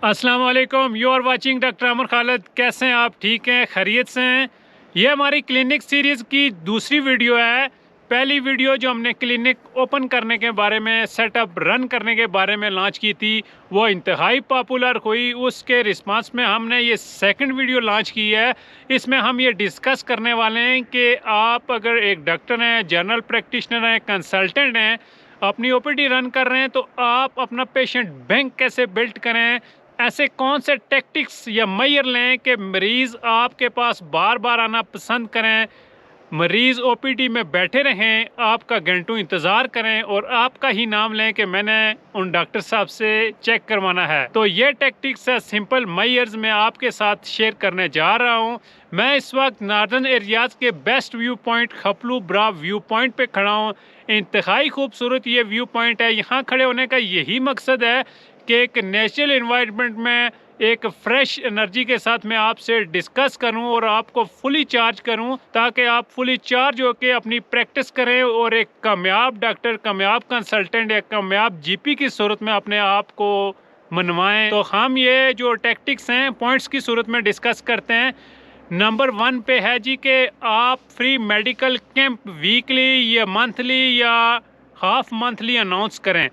अस्सलाम वालेकुम। You are watching doctor अमर खालिद। कैसे हैं आप? ठीक हैं, खैरियत से हैं? ये हमारी क्लिनिक सीरीज़ की दूसरी वीडियो है। पहली वीडियो जो हमने क्लिनिक ओपन करने के बारे में, सेटअप रन करने के बारे में लॉन्च की थी, वो इंतहाई पॉपुलर हुई। उसके रिस्पांस में हमने ये सेकंड वीडियो लॉन्च की है। इसमें हम ये डिस्कस करने वाले हैं कि आप अगर एक डॉक्टर हैं, जनरल प्रैक्टिशनर हैं, कंसल्टेंट हैं, अपनी ओपीडी रन कर रहे हैं, तो आप अपना पेशेंट बैंक कैसे बिल्ड करें, ऐसे कौन से टैक्टिक्स या मैयर लें कि मरीज़ आपके पास बार बार आना पसंद करें, मरीज़ ओपीडी में बैठे रहें, आपका घंटों इंतज़ार करें और आपका ही नाम लें कि मैंने उन डॉक्टर साहब से चेक करवाना है। तो ये टैक्टिक्स है, सिंपल मैयर्स मैं आपके साथ शेयर करने जा रहा हूँ। मैं इस वक्त नार्दर्न एरियाज़ के बेस्ट व्यू पॉइंट खपलू ब्रा व्यू पॉइंट पे खड़ा हूँ। इंतहाई खूबसूरत ये व्यू पॉइंट है। यहाँ खड़े होने का यही मकसद है कि एक नेचुरल इन्वायरमेंट में एक फ्रेश एनर्जी के साथ मैं आपसे डिस्कस करूं और आपको फुली चार्ज करूं, ताकि आप फुली चार्ज होकर अपनी प्रैक्टिस करें और एक कामयाब डॉक्टर, कामयाब कंसल्टेंट या कामयाब जीपी की सूरत में अपने आप को मनवाएं। तो हम ये जो टैक्टिक्स हैं पॉइंट्स की सूरत में डिस्कस करते हैं। नंबर 1 पे है जी कि आप फ्री मेडिकल कैंप वीकली या मंथली या हाफ मंथली अनाउंस करें।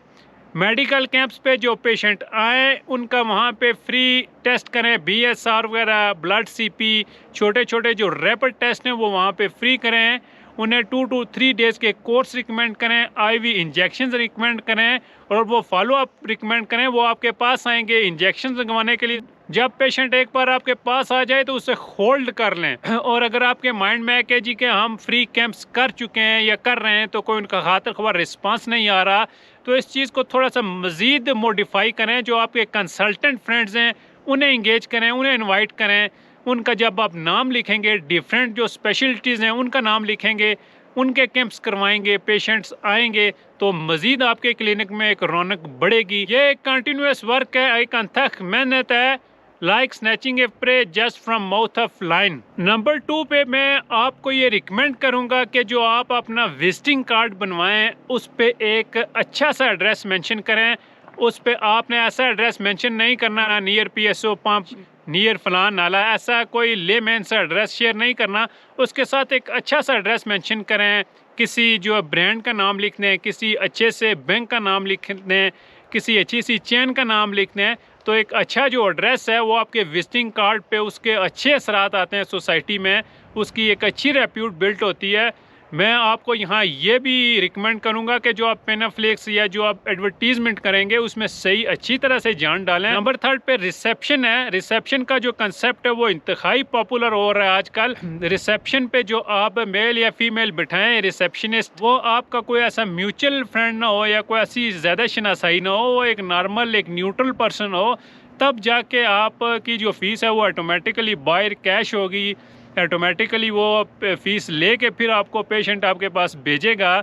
मेडिकल कैंप्स पे जो पेशेंट आए उनका वहाँ पे फ्री टेस्ट करें, बीएसआर वगैरह, ब्लड सीपी, छोटे छोटे जो रैपिड टेस्ट हैं वो वहाँ पे फ्री करें। उन्हें 2 to 3 डेज़ के कोर्स रिकमेंड करें, आईवी इंजेक्शन रिकमेंड करें और वो फॉलो अप रिकमेंड करें। वो आपके पास आएंगे इंजेक्शन लगवाने के लिए। जब पेशेंट एक बार आपके पास आ जाए तो उसे होल्ड कर लें और अगर आपके माइंड में है कि जी कि हम फ्री कैंप्स कर चुके हैं या कर रहे हैं तो कोई उनका खातिर खबर रिस्पांस नहीं आ रहा, तो इस चीज़ को थोड़ा सा मज़ीद मॉडिफाई करें। जो आपके कंसल्टेंट फ्रेंड्स हैं उन्हें इंगेज करें, उन्हें इनवाइट करें। उनका जब आप नाम लिखेंगे, डिफरेंट जो स्पेशलिटीज़ हैं उनका नाम लिखेंगे, उनके कैंप्स करवाएंगे, पेशेंट्स आएंगे, तो मज़ीद आपके क्लिनिक में एक रौनक बढ़ेगी। ये एक कंटिन्यूस वर्क है, एक अनथक मेहनत है, like snatching A pray just from mouth of line. Number 2 पे मैं आपको ये रिकमेंड करूँगा कि जो आप अपना विजिटिंग कार्ड बनवाएं उस पे एक अच्छा सा एड्रेस मेंशन करें। उस पे आपने ऐसा एड्रेस मेंशन नहीं करना, नियर पीएसओ पंप, नियर फलान नाला, ऐसा कोई लेमैन सा एड्रेस शेयर नहीं करना। उसके साथ एक अच्छा सा एड्रेस मेंशन करें, किसी जो ब्रांड का नाम लिख दें, किसी अच्छे से बैंक का नाम लिख दें, किसी अच्छी सी चेन का नाम लिख दें। तो एक अच्छा जो एड्रेस है वो आपके विजिटिंग कार्ड पे उसके अच्छे असरात आते हैं सोसाइटी में, उसकी एक अच्छी रेप्यूट बिल्ट होती है। मैं आपको यहाँ ये भी रिकमेंड करूँगा कि जो आप पेनाफ्लेक्स या जो आप एडवर्टीजमेंट करेंगे उसमें सही अच्छी तरह से जान डालें। नंबर 3 पे रिसेप्शन है। रिसेप्शन का जो कंसेप्ट है वो इंतहाई पॉपुलर हो रहा है आजकल। रिसेप्शन पे जो आप मेल या फीमेल बिठाएं रिसेप्शनिस्ट, वो आपका कोई ऐसा म्यूचुअल फ्रेंड ना हो या कोई ऐसी ज़्यादा शनासाई ना हो, वो एक नॉर्मल एक न्यूट्रल पर्सन हो, तब जाके आपकी जो फ़ीस है वो ऑटोमेटिकली बाहर कैश होगी। ऑटोमेटिकली वो फ़ीस लेके फिर आपको पेशेंट आपके पास भेजेगा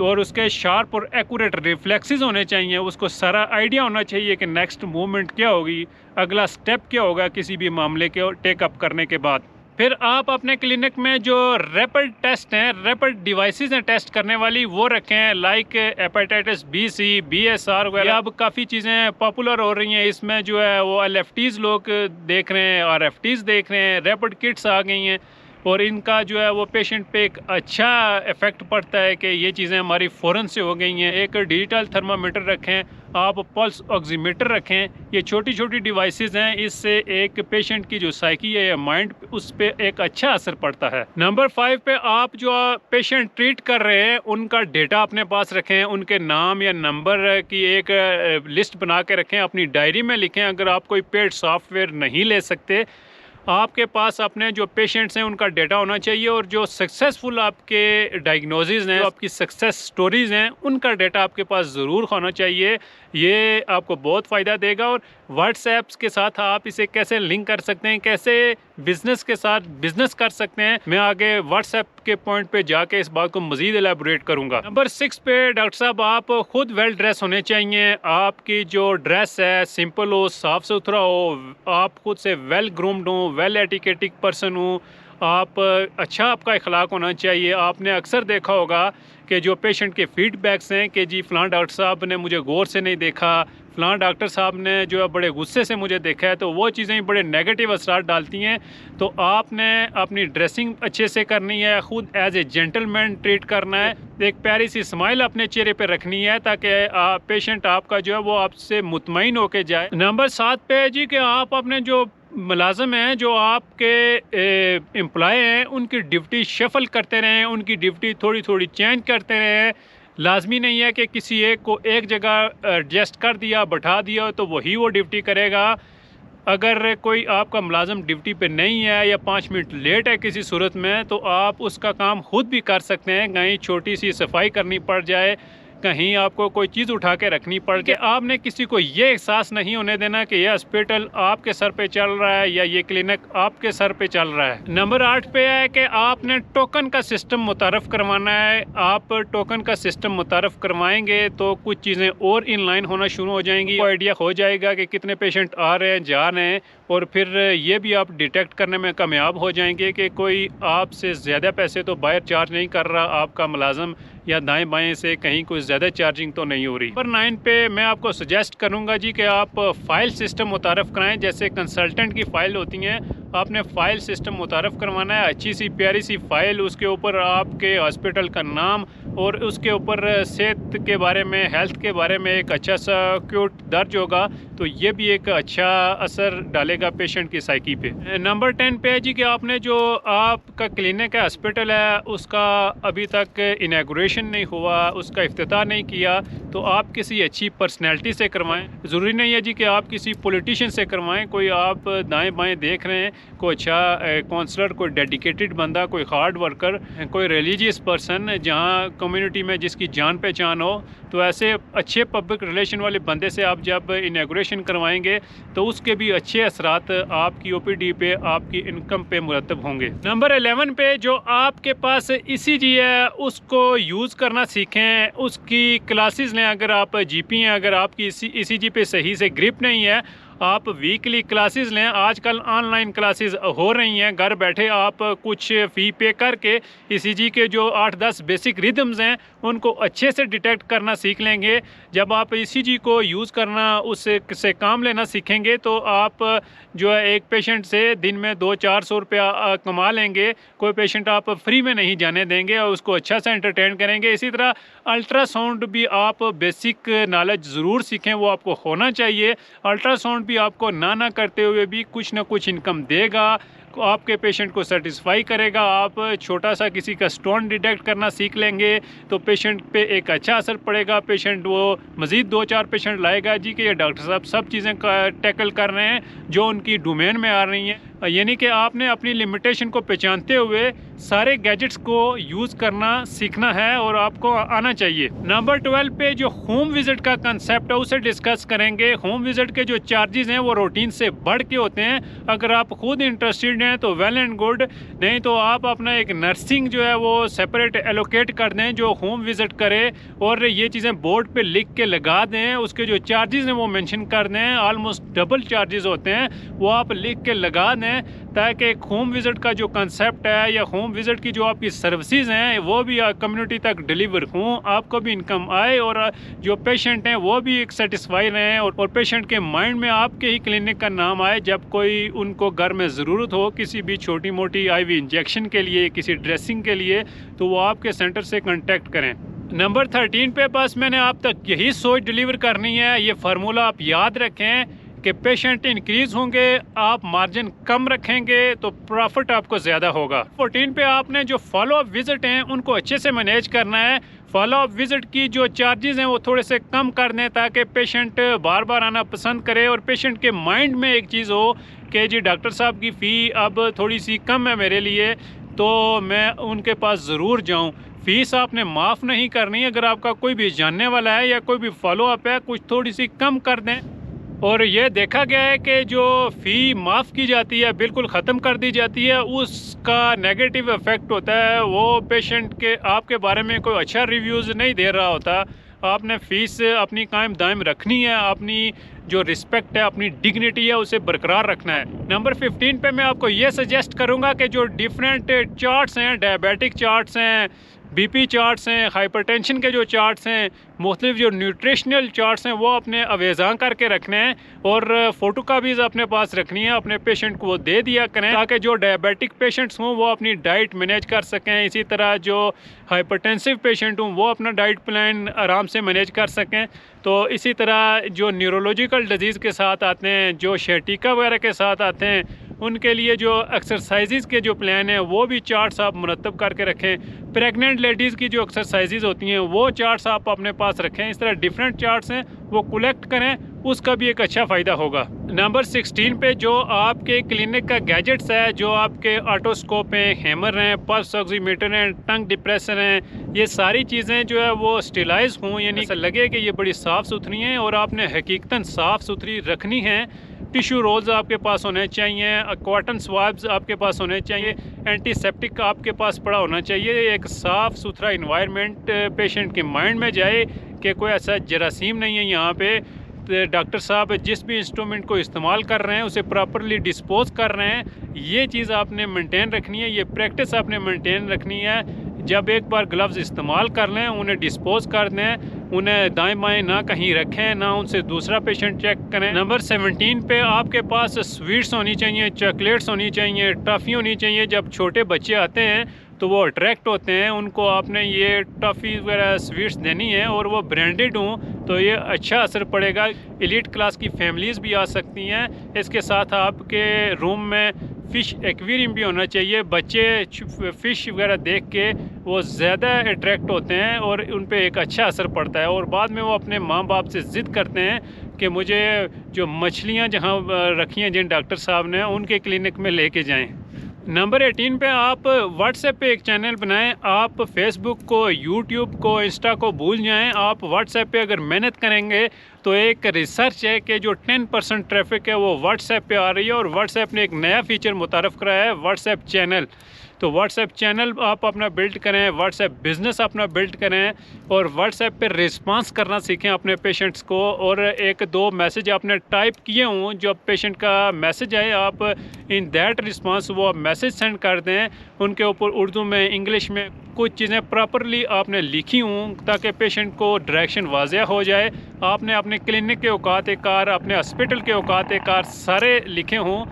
और उसके शार्प और एक्यूरेट रिफ्लेक्सेस होने चाहिए। उसको सारा आइडिया होना चाहिए कि नेक्स्ट मूवमेंट क्या होगी, अगला स्टेप क्या होगा किसी भी मामले के टेकअप करने के बाद। फिर आप अपने क्लिनिक में जो रैपिड टेस्ट हैं, रैपिड डिवाइसेस हैं टेस्ट करने वाली, वो रखें, लाइक हेपेटाइटिस बी, सी, बीएसआर वगैरह। अब काफ़ी चीज़ें पॉपुलर हो रही हैं। इसमें जो है वो एलएफटीज़ लोग देख रहे हैं, आरएफटीज़ देख रहे हैं, रैपिड किट्स आ गई हैं और इनका जो है वो पेशेंट पे एक अच्छा इफेक्ट पड़ता है कि ये चीज़ें हमारी फ़ौरन से हो गई हैं। एक डिजिटल थर्मामीटर रखें, आप पल्स ऑक्सीमीटर रखें। ये छोटी छोटी डिवाइसेस हैं, इससे एक पेशेंट की जो साइकी है या माइंड उस पर एक अच्छा असर पड़ता है। नंबर 5 पे आप जो पेशेंट ट्रीट कर रहे हैं उनका डेटा अपने पास रखें, उनके नाम या नंबर की एक लिस्ट बना के रखें, अपनी डायरी में लिखें। अगर आप कोई पेड सॉफ्टवेयर नहीं ले सकते, आपके पास अपने जो पेशेंट्स हैं उनका डेटा होना चाहिए और जो सक्सेसफुल आपके डायग्नोसिस हैं, जो आपकी सक्सेस स्टोरीज़ हैं, उनका डेटा आपके पास ज़रूर होना चाहिए। ये आपको बहुत फ़ायदा देगा। और व्हाट्सएप्स के साथ आप इसे कैसे लिंक कर सकते हैं, कैसे बिज़नेस के साथ बिज़नेस कर सकते हैं, मैं आगे व्हाट्सएप के पॉइंट पे जाके इस बात को मज़ीद एलेबोरेट करूँगा। नंबर 6 पे डॉक्टर साहब आप खुद वेल ड्रेस होने चाहिए। आपकी जो ड्रेस है सिंपल हो, साफ़ सुथरा हो, आप खुद से वेल ग्रूम्ड हो, वेल एटिकेटिक पर्सन हो, आप अच्छा आपका अखलाक होना चाहिए। आपने अक्सर देखा होगा कि जो पेशेंट के फीडबैक्स हैं कि जी फ़लाँ डॉक्टर साहब ने मुझे गौर से नहीं देखा, फ़लाँ डॉक्टर साहब ने जो है बड़े गुस्से से मुझे देखा है, तो वो चीज़ें बड़े नेगेटिव असरात डालती हैं। तो आपने अपनी ड्रेसिंग अच्छे से करनी है, ख़ुद एज ए जेंटलमैन ट्रीट करना है, एक प्यारी सी स्माइल अपने चेहरे पे रखनी है ताकि पेशेंट आपका जो है वो आपसे मुतमईन होके जाए। नंबर 7 पे जी कि आप अपने जो मुलाज़िम हैं, जो आपके एम्प्लॉय हैं, उनकी ड्यूटी शफल करते रहें, उनकी ड्यूटी थोड़ी थोड़ी चेंज करते रहें। लाजमी नहीं है कि किसी एक को एक जगह एडजस्ट कर दिया, बैठा दिया तो वही वो ड्यूटी करेगा। अगर कोई आपका मुलाज़िम ड्यूटी पे नहीं है या 5 मिनट लेट है किसी सूरत में, तो आप उसका काम खुद भी कर सकते हैं। कहीं छोटी सी सफाई करनी पड़ जाए, कहीं आपको कोई चीज़ उठा के रखनी पड़ के, आपने किसी को ये एहसास नहीं होने देना कि ये हॉस्पिटल आपके सर पे चल रहा है या ये क्लिनिक आपके सर पे चल रहा है। नंबर 8 पे है कि आपने टोकन का सिस्टम मुतारफ़ करवाना है। आप टोकन का सिस्टम मुतारफ़ करवाएंगे तो कुछ चीज़ें और इन लाइन होना शुरू हो जाएंगी। आइडिया हो जाएगा कि कितने पेशेंट आ रहे हैं, जा रहे हैं, और फिर ये भी आप डिटेक्ट करने में कामयाब हो जाएंगे कि कोई आपसे ज़्यादा पैसे तो बाहर चार्ज नहीं कर रहा आपका मुलाज़िम, या दाएं बाएं से कहीं कोई ज़्यादा चार्जिंग तो नहीं हो रही। नंबर 9 पे मैं आपको सजेस्ट करूंगा जी कि आप फ़ाइल सिस्टम मुतारफ़ कराएं। जैसे कंसल्टेंट की फ़ाइल होती हैं, आपने फ़ाइल सिस्टम मुतारफ़ करवाना है। अच्छी सी प्यारी सी फ़ाइल, उसके ऊपर आपके हॉस्पिटल का नाम और उसके ऊपर सेहत के बारे में, हेल्थ के बारे में एक अच्छा सा क्यूट दर्ज होगा, तो ये भी एक अच्छा असर डालेगा पेशेंट की साइकी पे। नंबर 10 पे है जी कि आपने जो आपका क्लिनिक है, हॉस्पिटल है, उसका अभी तक इनॉग्रेशन नहीं हुआ, उसका इफ्तिताह नहीं किया, तो आप किसी अच्छी पर्सनैलिटी से करवाएं। ज़रूरी नहीं है जी कि आप किसी पॉलिटिशियन से करवाएं। कोई आप दाएं बाएं देख रहे हैं, कोई अच्छा काउंसलर, कोई डेडिकेटेड बंदा, कोई हार्ड वर्कर, कोई रिलीजियस पर्सन जहां कम्युनिटी में जिसकी जान पहचान हो, तो ऐसे अच्छे पब्लिक रिलेशन वाले बंदे से आप जब इनॉग्रेशन करवाएंगे तो उसके भी अच्छे असरात आपकी ओपीडी पे, आपकी इनकम पे मुरतब होंगे। नंबर 11 पे जो आपके पास ईसीजी है उसको यूज़ करना सीखें, उसकी क्लासेस लें। अगर आप जीपी हैं, अगर आपकी ईसीजी पे सही से ग्रिप नहीं है, आप वीकली क्लासेस लें। आजकल ऑनलाइन क्लासेस हो रही हैं, घर बैठे आप कुछ फ़ी पे करके ईसीजी के जो 8-10 बेसिक रिदम्स हैं उनको अच्छे से डिटेक्ट करना सीख लेंगे। जब आप ईसीजी को यूज़ करना, उससे काम लेना सीखेंगे, तो आप जो है एक पेशेंट से दिन में 200-400 रुपया कमा लेंगे। कोई पेशेंट आप फ्री में नहीं जाने देंगे और उसको अच्छा सा एंटरटेन करेंगे। इसी तरह अल्ट्रासाउंड भी आप बेसिक नॉलेज ज़रूर सीखें, वो आपको होना चाहिए। अल्ट्रासाउंड भी आपको ना करते हुए भी कुछ ना कुछ इनकम देगा, आपके पेशेंट को सेटिस्फाई करेगा। आप छोटा सा किसी का स्टोन डिटेक्ट करना सीख लेंगे तो पेशेंट पे एक अच्छा असर पड़ेगा। पेशेंट वो मज़ीद 2-4 पेशेंट लाएगा जी कि ये डॉक्टर साहब सब चीज़ें टैकल कर रहे हैं जो उनकी डोमेन में आ रही हैं। यानी कि आपने अपनी लिमिटेशन को पहचानते हुए सारे गैजेट्स को यूज़ करना सीखना है और आपको आना चाहिए। नंबर 12 पे जो होम विज़िट का कंसेप्ट है उसे डिस्कस करेंगे। होम विज़िट के जो चार्जेस हैं वो रूटीन से बढ़ के होते हैं। अगर आप खुद इंटरेस्टेड हैं तो वेल एंड गुड, नहीं तो आप अपना एक नर्सिंग जो है वो सेपरेट एलोकेट कर दें जो होम विज़िट करे, और ये चीज़ें बोर्ड पे लिख के लगा दें। उसके जो चार्जेस हैं वो मेंशन कर दें, ऑलमोस्ट डबल चार्जेस होते हैं, वो आप लिख के लगा दें ताकि एक होम विज़िट का जो कंसेप्ट है या होम विज़िट की जो आपकी सर्विसेज हैं वो भी कम्युनिटी तक डिलीवर हों, आपको भी इनकम आए और जो पेशेंट हैं वो भी एक सेटिस्फाई रहें, और पेशेंट के माइंड में आपके ही क्लिनिक का नाम आए जब कोई उनको घर में ज़रूरत हो किसी भी छोटी मोटी आईवी इंजेक्शन के लिए, किसी ड्रेसिंग के लिए, तो वो आपके सेंटर से कॉन्टेक्ट करें। नंबर 13 पे बस मैंने आप तक यही सोच डिलीवर करनी है। ये फार्मूला आप याद रखें कि पेशेंट इंक्रीज़ होंगे, आप मार्जिन कम रखेंगे तो प्रॉफिट आपको ज़्यादा होगा। 14 पे आपने जो फॉलो अप विज़िट हैं उनको अच्छे से मैनेज करना है। फॉलो अप विज़िट की जो चार्जेस हैं वो थोड़े से कम कर दें ताकि पेशेंट बार बार आना पसंद करे, और पेशेंट के माइंड में एक चीज़ हो कि जी डॉक्टर साहब की फ़ी अब थोड़ी सी कम है मेरे लिए, तो मैं उनके पास ज़रूर जाऊँ। फ़ीस आपने माफ़ नहीं करनी। अगर आपका कोई भी जानने वाला है या कोई भी फॉलो अप है, कुछ थोड़ी सी कम कर दें। और ये देखा गया है कि जो फ़ी माफ़ की जाती है, बिल्कुल ख़त्म कर दी जाती है, उसका नेगेटिव इफ़ेक्ट होता है। वो पेशेंट के आपके बारे में कोई अच्छा रिव्यूज़ नहीं दे रहा होता। आपने फ़ीस अपनी कायम दायम रखनी है, अपनी जो रिस्पेक्ट है, अपनी डिग्निटी है, उसे बरकरार रखना है। नंबर 15 पे मैं आपको ये सजेस्ट करूँगा कि जो डिफरेंट चार्ट्स हैं, डायबिटिक चार्ट्स हैं, बीपी चार्ट्स हैं, हाइपरटेंशन के जो चार्ट्स हैं, मुख्तलिफ जो न्यूट्रिशनल चार्ट्स हैं वो अपने अवेज़ां करके रखने हैं और फ़ोटोकॉपीज़ अपने पास रखनी है, अपने पेशेंट को वो दे दिया करें ताकि जो डायबिटिक पेशेंट्स हों वो अपनी डाइट मैनेज कर सकें। इसी तरह जो हाइपरटेंसिव पेशेंट हों वो अपना डाइट प्लान आराम से मैनेज कर सकें। तो इसी तरह जो न्यूरोलॉजिकल डिजीज़ के साथ आते हैं, जो शैटिका वगैरह के साथ आते हैं, उनके लिए जो एक्सरसाइजेज़ के जो प्लान हैं वो भी चार्ट्स आप मुरतब करके रखें। प्रेग्नेंट लेडीज़ की जो एक्सरसाइजेज़ होती हैं वो चार्ट्स आप अपने पास रखें। इस तरह डिफरेंट चार्ट्स हैं वो कलेक्ट करें, उसका भी एक अच्छा फ़ायदा होगा। नंबर 16 पे जो आपके क्लिनिक का गैजेट्स है, जो आपके ऑटोस्कोप हैं, हैमर हैं, पल्स ऑक्सीमीटर हैं, टंग डिप्रेसर हैं, ये सारी चीज़ें जो है वो स्टेलाइज हों, यानी लगे कि ये बड़ी साफ़ सुथरी हैं और आपने हकीकतन साफ़ सुथरी रखनी है। टिशू रोल्स आपके पास होने चाहिए, कॉटन स्वाब्स आपके पास होने चाहिए, एंटीसेप्टिक आपके पास पड़ा होना चाहिए। एक साफ़ सुथरा इन्वायरमेंट पेशेंट के माइंड में जाए कि कोई ऐसा जरासीम नहीं है यहाँ पे। तो डॉक्टर साहब जिस भी इंस्ट्रूमेंट को इस्तेमाल कर रहे हैं उसे प्रॉपरली डिस्पोज कर रहे हैं, ये चीज़ आपने मेंटेन रखनी है, ये प्रैक्टिस आपने मेंटेन रखनी है। जब एक बार ग्लव्स इस्तेमाल कर लें, उन्हें डिस्पोज कर दें, उन्हें दाएं बाएं ना कहीं रखें, ना उनसे दूसरा पेशेंट चेक करें। नंबर 17 पे आपके पास स्वीट्स होनी चाहिए, चॉकलेट्स होनी चाहिए, टॉफ़ी होनी चाहिए। जब छोटे बच्चे आते हैं तो वो अट्रैक्ट होते हैं, उनको आपने ये टॉफ़ी वगैरह स्वीट्स देनी है और वो ब्रांडेड हों तो ये अच्छा असर पड़ेगा। एलीट क्लास की फैमिलीज़ भी आ सकती हैं। इसके साथ आपके रूम में फ़िश एक्वेरियम भी होना चाहिए। बच्चे फ़िश वगैरह देख के वो ज़्यादा अट्रैक्ट होते हैं और उन पे एक अच्छा असर पड़ता है और बाद में वो अपने माँ बाप से ज़िद करते हैं कि मुझे जो मछलियाँ जहाँ रखी हैं जिन डॉक्टर साहब ने, उनके क्लिनिक में लेके जाएं। नंबर 18 पे आप व्हाट्सएप पे एक चैनल बनाएं। आप फेसबुक को, यूट्यूब को, इंस्टा को भूल जाएं। आप व्हाट्सएप पे अगर मेहनत करेंगे तो एक रिसर्च है कि जो 10% ट्रैफिक है वो व्हाट्सएप पे आ रही है और व्हाट्सएप ने एक नया फीचर मुतारफ़ कराया है, व्हाट्सएप चैनल। तो व्हाट्सएप चैनल आप अपना बिल्ड करें, व्हाट्सएप बिज़नेस अपना बिल्ड करें और व्हाट्सएप पे रिस्पांस करना सीखें अपने पेशेंट्स को। और एक दो मैसेज आपने टाइप किए हों, जो पेशेंट का मैसेज आए, आप इन दैट रिस्पांस वो मैसेज सेंड कर दें। उनके ऊपर उर्दू में, इंग्लिश में कुछ चीज़ें प्रॉपरली आपने लिखी हों ताकि पेशेंट को डायरेक्शन वाज़ेह हो जाए। आपने अपने क्लिनिक के औकात कार, अपने हॉस्पिटल के औकात कार सारे लिखे हों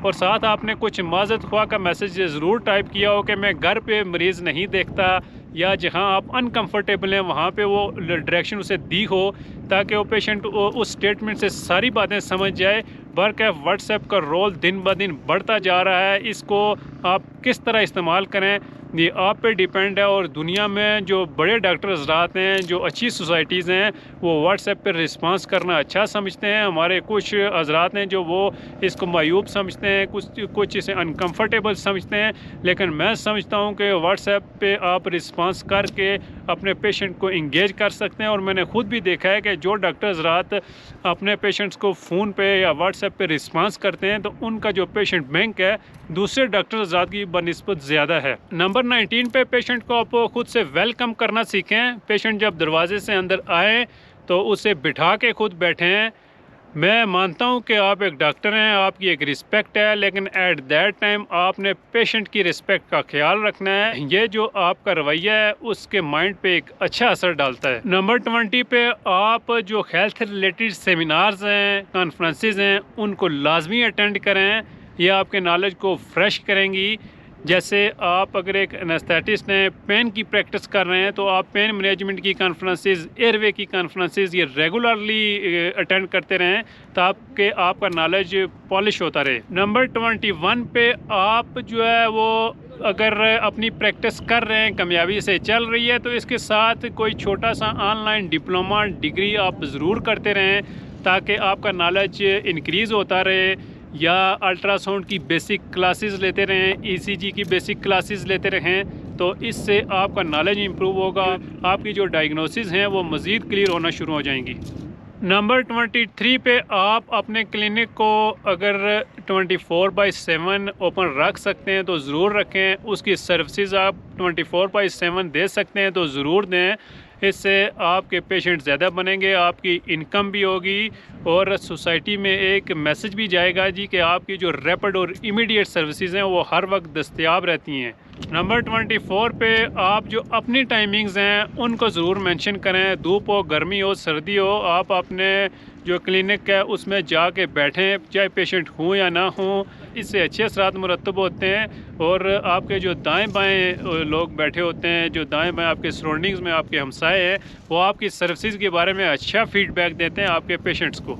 और साथ आपने कुछ माज़रत ख्वाह का मैसेज ज़रूर टाइप किया हो कि मैं घर पे मरीज़ नहीं देखता, या जहां आप अनकंफर्टेबल हैं वहां पे वो डायरेक्शन उसे दी हो ताकि वो पेशेंट उस स्टेटमेंट से सारी बातें समझ जाए। बल्कि व्हाट्सएप का रोल दिन ब दिन बढ़ता जा रहा है, इसको आप किस तरह इस्तेमाल करें ये आप पे डिपेंड है। और दुनिया में जो बड़े डॉक्टर हज़रात हैं, जो अच्छी सोसाइटीज़ हैं, वो व्हाट्सएप पर रिस्पांस करना अच्छा समझते हैं। हमारे कुछ हज़रात हैं जो वो इसको मायूब समझते हैं, कुछ इसे अनकंफर्टेबल समझते हैं। लेकिन मैं समझता हूँ कि व्हाट्सएप पे आप रिस्पांस करके अपने पेशेंट को इंगेज कर सकते हैं। और मैंने ख़ुद भी देखा है कि जो डॉक्टर हज़रात अपने पेशेंट्स को फ़ोन पे या व्हाट्सएप पे रिस्पांस करते हैं तो उनका जो पेशेंट बैंक है दूसरे डॉक्टर हज़रात की बनिस्बत ज़्यादा है। नंबर 19 पे पेशेंट को आप खुद से वेलकम करना सीखें। पेशेंट जब दरवाजे से अंदर आए तो उसे बिठा के खुद बैठें। मैं मानता हूं कि आप एक डॉक्टर हैं, आपकी एक रिस्पेक्ट है, लेकिन एट दैट टाइम आपने पेशेंट की रिस्पेक्ट का ख्याल रखना है। ये जो आपका रवैया है उसके माइंड पे एक अच्छा असर डालता है। नंबर 20 पे आप जो हेल्थ रिलेटेड सेमिनार्स हैं, कॉन्फ्रेंसेस हैं, उनको लाजमी अटेंड करें। ये आपके नॉलेज को फ्रेश करेंगी। जैसे आप अगर एक एनेस्थेटिस्ट हैं, पेन की प्रैक्टिस कर रहे हैं, तो आप पेन मैनेजमेंट की कॉन्फ्रेंसेस, एयरवे की कॉन्फ्रेंसेस ये रेगुलरली अटेंड करते रहें ताकि आपका नॉलेज पॉलिश होता रहे। नंबर 21 पे आप जो है वो अगर अपनी प्रैक्टिस कर रहे हैं, कामयाबी से चल रही है, तो इसके साथ कोई छोटा सा ऑनलाइन डिप्लोमा डिग्री आप ज़रूर करते रहें ताकि आपका नॉलेज इंक्रीज़ होता रहे। या अल्ट्रासाउंड की बेसिक क्लासेस लेते रहें, ईसीजी की बेसिक क्लासेस लेते रहें, तो इससे आपका नॉलेज इंप्रूव होगा। आपकी जो डायग्नोसिस हैं वो मज़ीद क्लियर होना शुरू हो जाएंगी। नंबर 23 पे आप अपने क्लिनिक को अगर 24/7 ओपन रख सकते हैं तो ज़रूर रखें। उसकी सर्विसेज आप 24/7 दे सकते हैं तो ज़रूर दें। इससे आपके पेशेंट ज़्यादा बनेंगे, आपकी इनकम भी होगी और सोसाइटी में एक मैसेज भी जाएगा जी कि आपकी जो रैपिड और इमीडिएट सर्विसेज हैं वो हर वक्त दस्तयाब रहती हैं। नंबर 24 पे आप जो अपनी टाइमिंग्स हैं उनको ज़रूर मेंशन करें। धूप हो, गर्मी हो, सर्दी हो, आप अपने जो क्लिनिक है उसमें जाके बैठें, चाहे पेशेंट हों या ना हों। इससे अच्छे असरात मुरतब होते हैं और आपके जो दाएं बाएं लोग बैठे होते हैं, जो दाएं बाएं आपके सराउंडिंग्स में आपके हमसाए हैं, वो आपकी सर्विसेज के बारे में अच्छा फीडबैक देते हैं आपके पेशेंट्स को।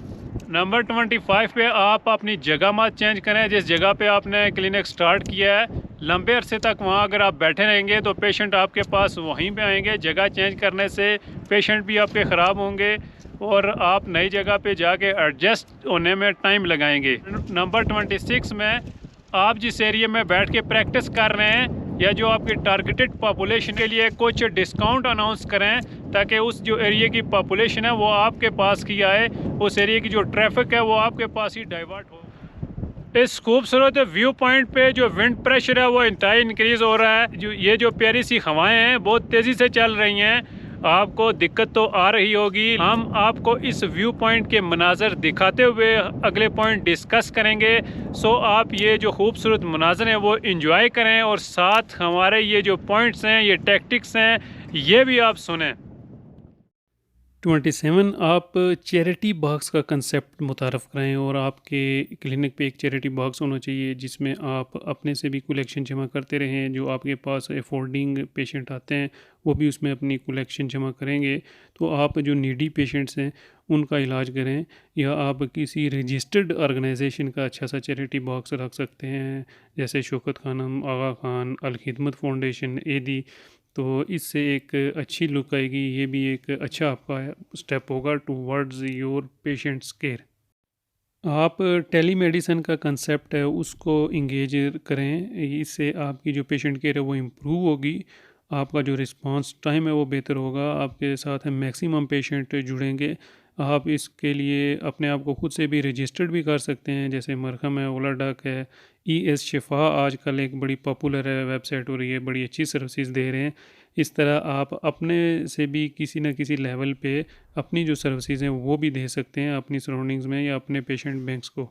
नंबर 25 पे आप अपनी जगह मत चेंज करें। जिस जगह पे आपने क्लिनिक स्टार्ट किया है, लंबे अरसे तक वहाँ अगर आप बैठे रहेंगे तो पेशेंट आपके पास वहीं पे आएंगे। जगह चेंज करने से पेशेंट भी आपके ख़राब होंगे और आप नई जगह पे जाके एडजस्ट होने में टाइम लगाएंगे। नंबर 26 में आप जिस एरिया में बैठ के प्रैक्टिस कर रहे हैं या जो आपकी टारगेटेड पॉपुलेशन के लिए कुछ डिस्काउंट अनाउंस करें ताकि उस जो एरिया की पॉपुलेशन है वो आपके पास की आए, उस एरिया की जो ट्रैफिक है वो आपके पास ही डाइवर्ट हो। इस खूबसूरत व्यू पॉइंट पे जो विंड प्रेशर है वो इंतहाई इंक्रीज़ हो रहा है। ये जो प्यारी सी हवाएं हैं बहुत तेज़ी से चल रही हैं, आपको दिक्कत तो आ रही होगी। हम आपको इस व्यू पॉइंट के मनाजर दिखाते हुए अगले पॉइंट डिस्कस करेंगे। सो आप ये जो खूबसूरत मनाजर हैं वो इंजॉय करें और साथ हमारे ये जो पॉइंट्स हैं, ये टैक्टिक्स हैं, ये भी आप सुनें। 27 आप चैरिटी बॉक्स का कंसेप्ट मुतारफ़ कराएं और आपके क्लिनिक पे एक चैरिटी बॉक्स होना चाहिए जिसमें आप अपने से भी कलेक्शन जमा करते रहें। जो आपके पास अफोर्डिंग पेशेंट आते हैं वो भी उसमें अपनी कलेक्शन जमा करेंगे। तो आप जो नीडी पेशेंट्स हैं उनका इलाज करें, या आप किसी रजिस्टर्ड ऑर्गेनाइजेशन का अच्छा सा चैरिटी बॉक्स रख सकते हैं, जैसे शौकत खानम, आगा खान, अल खिदमत फाउंडेशन, एदी। तो इससे एक अच्छी लुक आएगी। ये भी एक अच्छा आपका स्टेप होगा टूवर्ड्स योर पेशेंट्स केयर। आप टेली मेडिसिन का कंसेप्ट है उसको इंगेज करें, इससे आपकी जो पेशेंट केयर है वो इम्प्रूव होगी, आपका जो रिस्पांस टाइम है वो बेहतर होगा, आपके साथ मैक्सिमम पेशेंट जुड़ेंगे। आप इसके लिए अपने आप को खुद से भी रजिस्टर्ड भी कर सकते हैं, जैसे मरहम है, ओला डक है, शिफा आजकल एक बड़ी पॉपुलर है वेबसाइट और ये बड़ी अच्छी सर्विसेज दे रहे हैं। इस तरह आप अपने से भी किसी न किसी लेवल पे अपनी जो सर्विसेज हैं वो भी दे सकते हैं अपनी सराउंडिंग्स में या अपने पेशेंट बैंक्स को।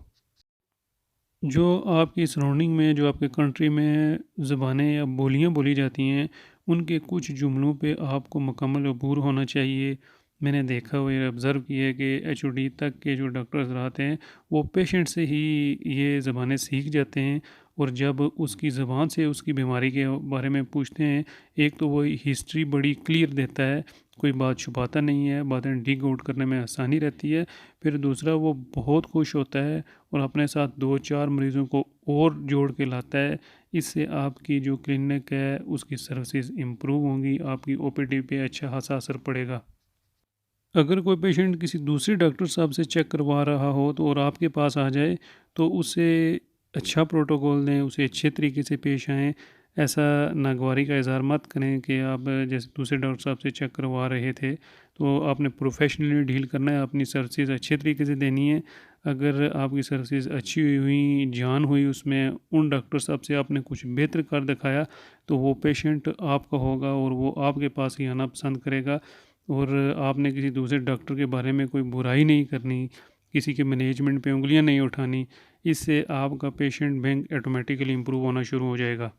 जो आपकी सराउंडिंग में, जो आपके कंट्री में ज़बानें या बोलियां बोली जाती हैं, उनके कुछ जुमलों पे आपको मुकम्मल अबूर होना चाहिए। मैंने देखा हुआ है, ऑब्ज़र्व किया है कि एचओडी तक के जो डॉक्टर्स रहते हैं वो पेशेंट से ही ये ज़बानें सीख जाते हैं, और जब उसकी ज़बान से उसकी बीमारी के बारे में पूछते हैं, एक तो वो हिस्ट्री बड़ी क्लियर देता है, कोई बात छुपाता नहीं है, बातें डिग आउट करने में आसानी रहती है। फिर दूसरा, वो बहुत खुश होता है और अपने साथ 2-4 मरीज़ों को और जोड़ के लाता है। इससे आपकी जो क्लिनिक है उसकी सर्विसेज इम्प्रूव होंगी, आपकी ओपीडी पे अच्छा खासा असर पड़ेगा। अगर कोई पेशेंट किसी दूसरे डॉक्टर साहब से चेक करवा रहा हो तो और आपके पास आ जाए तो उसे अच्छा प्रोटोकॉल दें, उसे अच्छे तरीके से पेश आएँ। ऐसा नागवारी का इज़हार मत करें कि आप जैसे दूसरे डॉक्टर साहब से चेक करवा रहे थे, तो आपने प्रोफेशनली डील करना है, अपनी सर्विसेज अच्छे तरीके से देनी है। अगर आपकी सर्विसेज अच्छी हुई, जान हुई उसमें, उन डॉक्टर साहब से आपने कुछ बेहतर कर दिखाया, तो वो पेशेंट आपका होगा और वो आपके पास ही आना पसंद करेगा। और आपने किसी दूसरे डॉक्टर के बारे में कोई बुराई नहीं करनी, किसी के मैनेजमेंट पे उंगलियां नहीं उठानी। इससे आपका पेशेंट बैंक ऑटोमेटिकली इम्प्रूव होना शुरू हो जाएगा।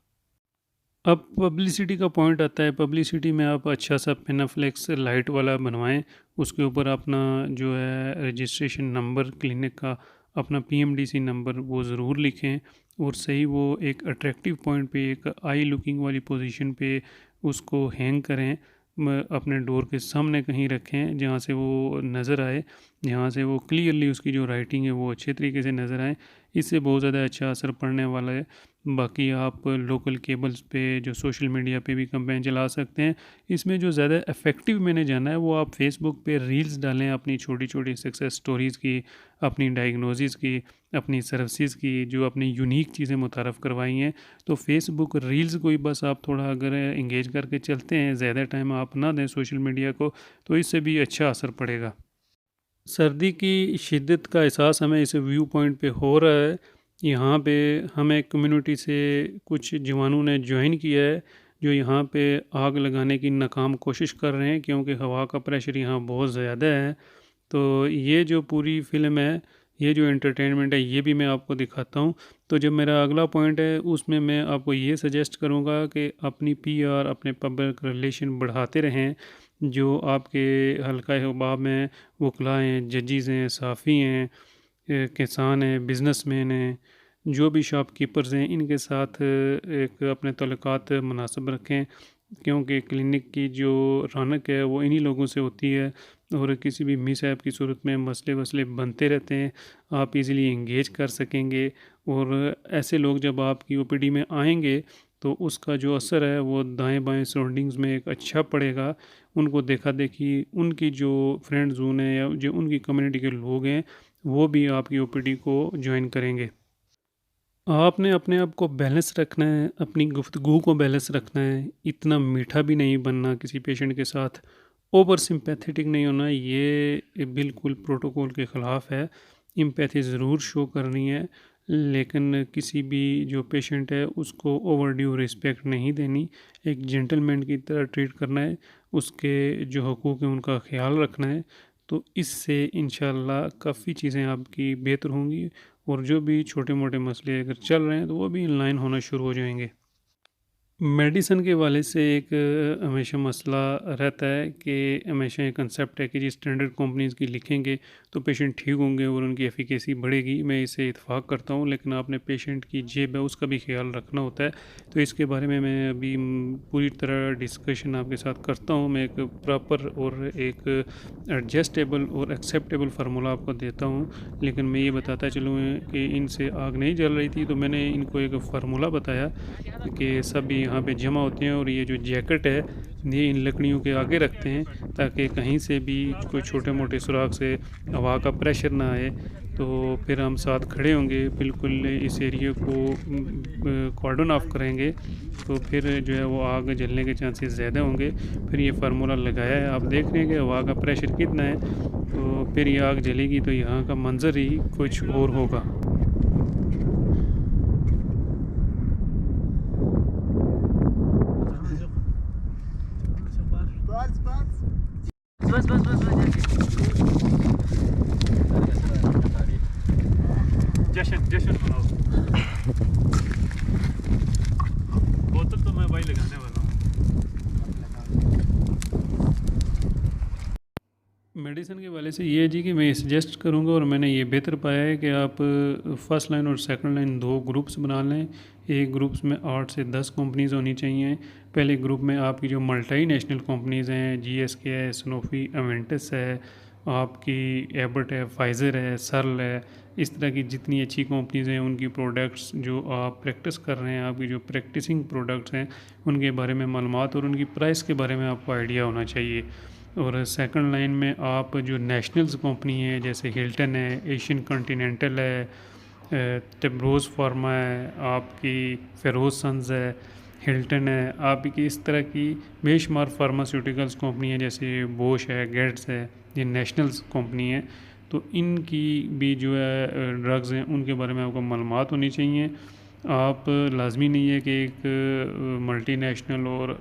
अब पब्लिसिटी का पॉइंट आता है। पब्लिसिटी में आप अच्छा सा पेनाफ्लेक्स लाइट वाला बनवाएं, उसके ऊपर अपना जो है रजिस्ट्रेशन नंबर, क्लिनिक का अपना पीएमडीसी नंबर वो ज़रूर लिखें, और सही वो एक अट्रैक्टिव पॉइंट पे, एक आई लुकिंग वाली पोजीशन पे उसको हैंग करें। अपने डोर के सामने कहीं रखें जहाँ से वो नज़र आए, जहाँ से वो क्लियरली उसकी जो राइटिंग है वो अच्छे तरीके से नज़र आए। इससे बहुत ज़्यादा अच्छा असर पड़ने वाला है। बाकी आप लोकल केबल्स पे, जो सोशल मीडिया पे भी कैंपेन चला सकते हैं। इसमें जो ज़्यादा इफ़ेक्टिव मैंने जाना है वो आप फेसबुक पे रील्स डालें अपनी छोटी छोटी सक्सेस स्टोरीज़ की, अपनी डायग्नोसिस की, अपनी सर्विसेज की, जो अपनी यूनिक चीज़ें मुतारफ़ करवाई हैं। तो फेसबुक रील्स को ही बस आप थोड़ा अगर इंगेज करके चलते हैं, ज़्यादा टाइम आप ना दें सोशल मीडिया को, तो इससे भी अच्छा असर पड़ेगा। सर्दी की शिद्दत का एहसास हमें इस व्यू पॉइंट पे हो रहा है। यहाँ पे हमें कम्युनिटी से कुछ जवानों ने ज्वाइन किया है जो यहाँ पे आग लगाने की नाकाम कोशिश कर रहे हैं, क्योंकि हवा का प्रेशर यहाँ बहुत ज़्यादा है। तो ये जो पूरी फ़िल्म है, ये जो एंटरटेनमेंट है, ये भी मैं आपको दिखाता हूँ। तो जो मेरा अगला पॉइंट है उसमें मैं आपको ये सजेस्ट करूँगा कि अपनी पीआर, अपने पब्लिक रिलेशन बढ़ाते रहें। जो आपके हल्का हुबाब में वकला हैं, जजेस हैं, साफ़ी हैं, किसान हैं, बिज़नेसमैन हैं, जो भी शॉपकीपर्स हैं, इनके साथ एक अपने तल्लुकात मुनासिब रखें, क्योंकि क्लिनिक की जो रौनक है वो इन्हीं लोगों से होती है। और किसी भी मिसहैप की सूरत में मसले वसले बनते रहते हैं, आप इजीली एंगेज कर सकेंगे। और ऐसे लोग जब आपकी ओपीडी में आएंगे तो उसका जो असर है वो दाएं बाएं सराउंडिंग्स में एक अच्छा पड़ेगा। उनको देखा देखी उनकी जो फ्रेंड जोन है या जो उनकी कम्युनिटी के लोग हैं, वो भी आपकी ओपीडी को ज्वाइन करेंगे। आपने अपने आप को बैलेंस रखना है, अपनी गुफ्तगू को बैलेंस रखना है। इतना मीठा भी नहीं बनना किसी पेशेंट के साथ, ओवर सिंपैथेटिक नहीं होना, ये बिल्कुल प्रोटोकॉल के ख़िलाफ़ है। एम्पैथी ज़रूर शो करनी है, लेकिन किसी भी जो पेशेंट है उसको ओवर ड्यू रिस्पेक्ट नहीं देनी। एक जेंटलमैन की तरह ट्रीट करना है, उसके जो हकूक़ हैं उनका ख़्याल रखना है। तो इससे इंशाल्लाह काफ़ी चीज़ें आपकी बेहतर होंगी, और जो भी छोटे मोटे मसले अगर चल रहे हैं तो वो भी इन लाइन होना शुरू हो जाएंगे। मेडिसिन के वाले से एक हमेशा मसला रहता है कि हमेशा ये कंसेप्ट है कि जी स्टैंडर्ड कंपनीज़ की लिखेंगे तो पेशेंट ठीक होंगे और उनकी एफिकेसी बढ़ेगी। मैं इसे इत्फाक करता हूँ, लेकिन आपने पेशेंट की जेब है उसका भी ख्याल रखना होता है। तो इसके बारे में मैं अभी पूरी तरह डिस्कशन आपके साथ करता हूँ। मैं एक प्रॉपर और एक एडजस्टेबल और एक्सेप्टेबल फार्मूला आपको देता हूँ। लेकिन मैं ये बताता चलूँ कि इनसे आग नहीं जल रही थी, तो मैंने इनको एक फार्मूला बताया कि सभी यहाँ पे जमा होते हैं और ये जो जैकेट है ये इन लकड़ियों के आगे रखते हैं ताकि कहीं से भी कोई छोटे मोटे सुराख से हवा का प्रेशर ना आए। तो फिर हम साथ खड़े होंगे, बिल्कुल इस एरिया को कॉर्डन ऑफ करेंगे, तो फिर जो है वो आग जलने के चांसेस ज़्यादा होंगे। फिर ये फार्मूला लगाया है, आप देख रहे हैं कि हवा का प्रेशर कितना है, तो फिर ये आग जलेगी तो यहाँ का मंजर ही कुछ और होगा। बस बस बस बस जश्न जश्न मनाओ। बोतल तो मैं वही लगाने वाला हूँ। मेडिसिन के वाले से ये है जी कि मैं सजेस्ट करूंगा, और मैंने ये बेहतर पाया है कि आप फ़र्स्ट लाइन और सेकंड लाइन दो ग्रुप्स बना लें। एक ग्रुप्स में 8 से 10 कंपनीज़ होनी चाहिए। पहले ग्रुप में आपकी जो मल्टी नेशनल कंपनीज़ हैं, जीएसके है, सनोफी, अवेंटस है, आपकी एबर्ट है, फाइज़र है, सर्ल है, इस तरह की जितनी अच्छी कंपनीज़ हैं उनकी प्रोडक्ट्स जो आप प्रैक्टिस कर रहे हैं, आपकी जो प्रैक्टिसिंग प्रोडक्ट्स हैं उनके बारे में मालूमात और उनकी प्राइस के बारे में आपको आइडिया होना चाहिए। और सेकंड लाइन में आप जो नेशनल्स कंपनी है जैसे हिल्टन है, एशियन कॉन्टिनेंटल है, टिब्रोज़ फार्मा है, आपकी फेरोज सन्स है, हिल्टन है, आपकी इस तरह की बेशुमार फार्मास्यूटिकल्स कंपनी है जैसे बोश है, गेट्स है, ये नेशनल्स कंपनी है। तो इनकी भी जो है ड्रग्स हैं उनके बारे में आपको मालूमात होनी चाहिए। आप लाजमी नहीं है कि एक मल्टीनेशनल और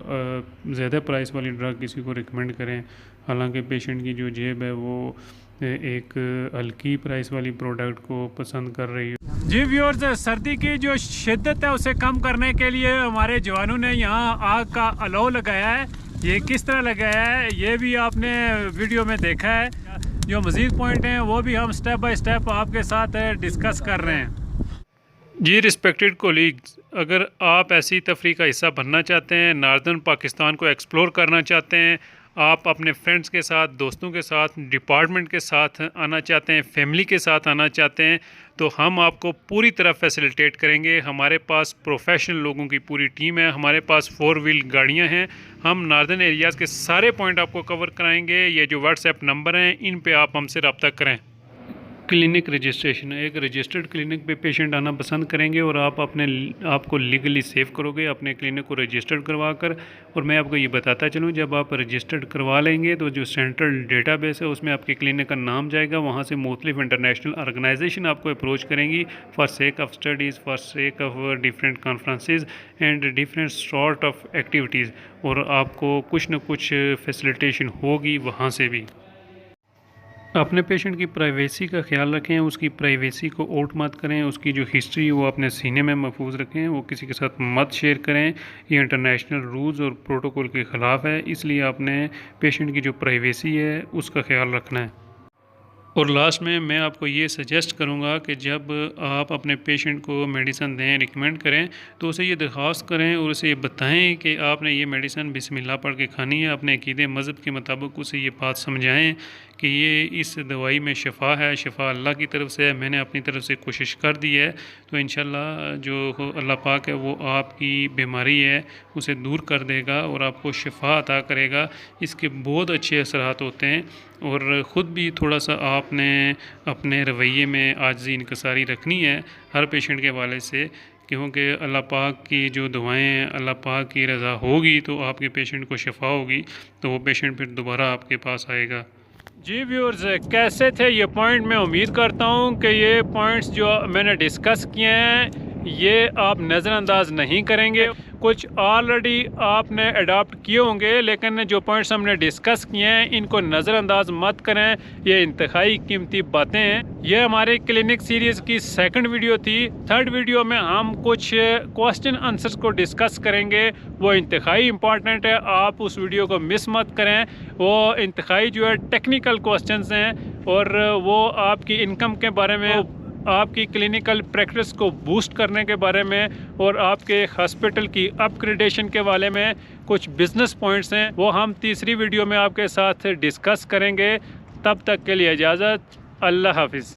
ज़्यादा प्राइस वाली ड्रग किसी को रिकमेंड करें, हालांकि पेशेंट की जो जेब है वो एक हल्की प्राइस वाली प्रोडक्ट को पसंद कर रही है। जी व्यूअर्स, सर्दी की जो शिद्दत है उसे कम करने के लिए हमारे जवानों ने यहाँ आग का अलाव लगाया है। ये किस तरह लगाया है ये भी आपने वीडियो में देखा है। जो मज़ीद पॉइंट हैं वो भी हम स्टेप बाय स्टेप आपके साथ डिस्कस कर रहे हैं। जी रिस्पेक्टेड कोलीग्स, अगर आप ऐसी तफरी का हिस्सा बनना चाहते हैं, नार्दर्न पाकिस्तान को एक्सप्लोर करना चाहते हैं, आप अपने फ्रेंड्स के साथ, दोस्तों के साथ, डिपार्टमेंट के साथ आना चाहते हैं, फैमिली के साथ आना चाहते हैं, तो हम आपको पूरी तरह फैसिलिटेट करेंगे। हमारे पास प्रोफेशनल लोगों की पूरी टीम है, हमारे पास 4 व्हील गाड़ियां हैं। हम नार्दर्न एरियाज़ के सारे पॉइंट आपको कवर कराएंगे। ये जो व्हाट्सएप नंबर हैं इन पे आप हमसे रब्ता करें। क्लिनिक रजिस्ट्रेशन, एक रजिस्टर्ड क्लिनिक पे पेशेंट आना पसंद करेंगे और आप आपको लीगली सेव करोगे अपने क्लिनिक को रजिस्टर्ड करवा कर। और मैं आपको ये बताता चलूँ, जब आप रजिस्टर्ड करवा लेंगे तो जो सेंट्रल डेटाबेस है उसमें आपके क्लिनिक का नाम जाएगा। वहाँ से मुख्तलिफ इंटरनेशनल ऑर्गेनाइजेशन आपको अप्रोच करेंगी for sake of studies, for sake of different conferences and different sort of activities, और आपको कुछ न कुछ फैसिलिटेशन होगी वहाँ से भी। अपने पेशेंट की प्राइवेसी का ख्याल रखें, उसकी प्राइवेसी को आउट मत करें, उसकी जो हिस्ट्री वो अपने सीने में महफूज रखें, वो किसी के साथ मत शेयर करें। ये इंटरनेशनल रूल्स और प्रोटोकॉल के ख़िलाफ़ है, इसलिए आपने पेशेंट की जो प्राइवेसी है उसका ख्याल रखना है। और लास्ट में मैं आपको ये सजेस्ट करूँगा कि जब आप अपने पेशेंट को मेडिसिन दें, रिकमेंड करें, तो उसे ये दरख्वास्त करें और उसे ये बताएं कि आपने ये मेडिसिन बिस्मिल्लाह पढ़ के खानी है। अपने अक़ीदे मज़हब के मुताबिक उसे ये बात समझाएं कि ये इस दवाई में शिफ़ा है, शिफ़ा अल्लाह की तरफ से है, मैंने अपनी तरफ से कोशिश कर दी है, तो इंशाल्लाह जो अल्लाह पाक है वो आपकी बीमारी है उसे दूर कर देगा और आपको शिफ़ा अता करेगा। इसके बहुत अच्छे असरात होते हैं। और ख़ुद भी थोड़ा सा आपने अपने रवैये में आजिज़ी इनकसारी रखनी है हर पेशेंट के हवाले से, क्योंकि अल्लाह पाक की जो दुआएं हैं, अल्लाह पाक की रज़ा होगी तो आपके पेशेंट को शिफ़ा होगी, तो वो पेशेंट फिर दोबारा आपके पास आएगा। जी व्यूअर्स, कैसे थे ये पॉइंट? मैं उम्मीद करता हूँ कि ये पॉइंट्स जो मैंने डिस्कस किए हैं ये आप नज़रअंदाज नहीं करेंगे। कुछ ऑलरेडी आपने अडॉप्ट किए होंगे, लेकिन जो पॉइंट्स हमने डिस्कस किए हैं इनको नज़रअंदाज मत करें, ये इंतहाई कीमती बातें हैं। ये हमारे क्लिनिक सीरीज़ की सेकंड वीडियो थी। थर्ड वीडियो में हम कुछ क्वेश्चन आंसर्स को डिस्कस करेंगे, वो इंतहाई इम्पॉर्टेंट है, आप उस वीडियो को मिस मत करें। वो इंतहाई जो है टेक्निकल क्वेश्चंस हैं और वो आपकी इनकम के बारे में, आपकी क्लिनिकल प्रैक्टिस को बूस्ट करने के बारे में और आपके हॉस्पिटल की अपग्रेडेशन के बारे में कुछ बिजनेस पॉइंट्स हैं, वो हम तीसरी वीडियो में आपके साथ डिस्कस करेंगे। तब तक के लिए इजाज़त, अल्लाह हाफिज़।